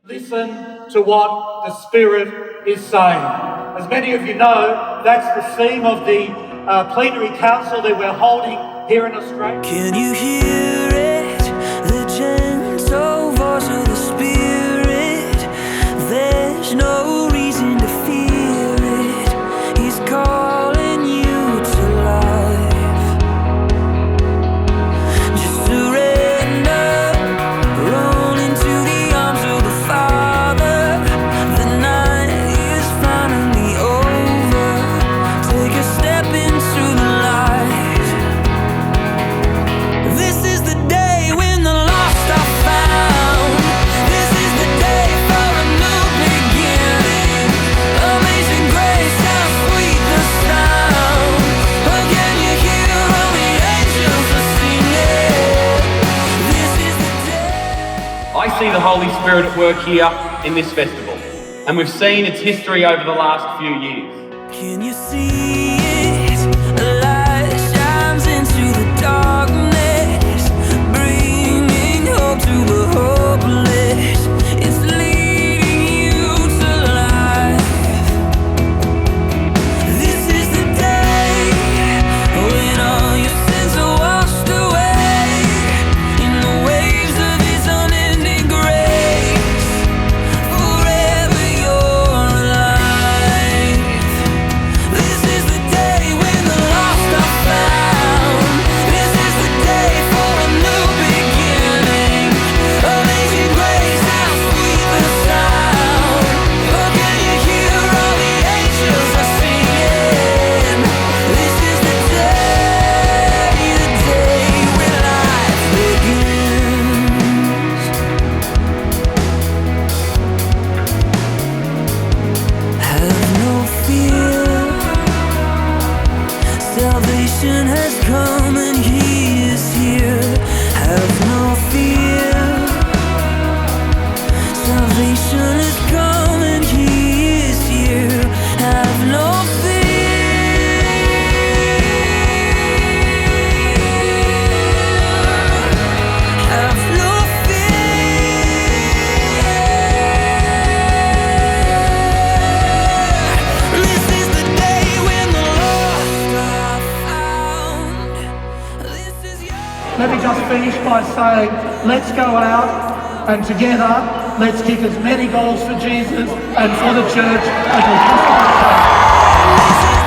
Listen to what the Spirit is saying. As many of you know, that's the theme of the plenary council that we're holding here in Australia. Can you hear it? The gentle voice of the Spirit. There's no reason to fear it. He's calling you to life. Just surrender, roll into the arms of the Father. The night is finally over. Take a step into the light. This is the day when the lost are found. This is the day for a new beginning. Amazing grace, how sweet the sound. Again you hear all the angels are singing. This is the day. I see the Holy Spirit at work here in this festival, and we've seen its history over the last few years. Can you see it? A light shines into the darkness, bringing hope to the hopeless. It's leading you to life. This is the day when all your sins are washed away in the waves of His unending grace. Forever you're alive. This is the day when the lost are found. This is the day for a new beginning. Amazing grace, how sweet the sound. Oh, can you hear all the angels are singing? This is the day when life begins. Have no fear. Salvation has come and He is here. Have no fear. Salvation has come and He is here. Have no fear. Have no fear. This is the day when the lost are found. This is your. Let me just finish by saying, let's go out and together, let's kick as many goals for Jesus and for the church as we possibly can. This is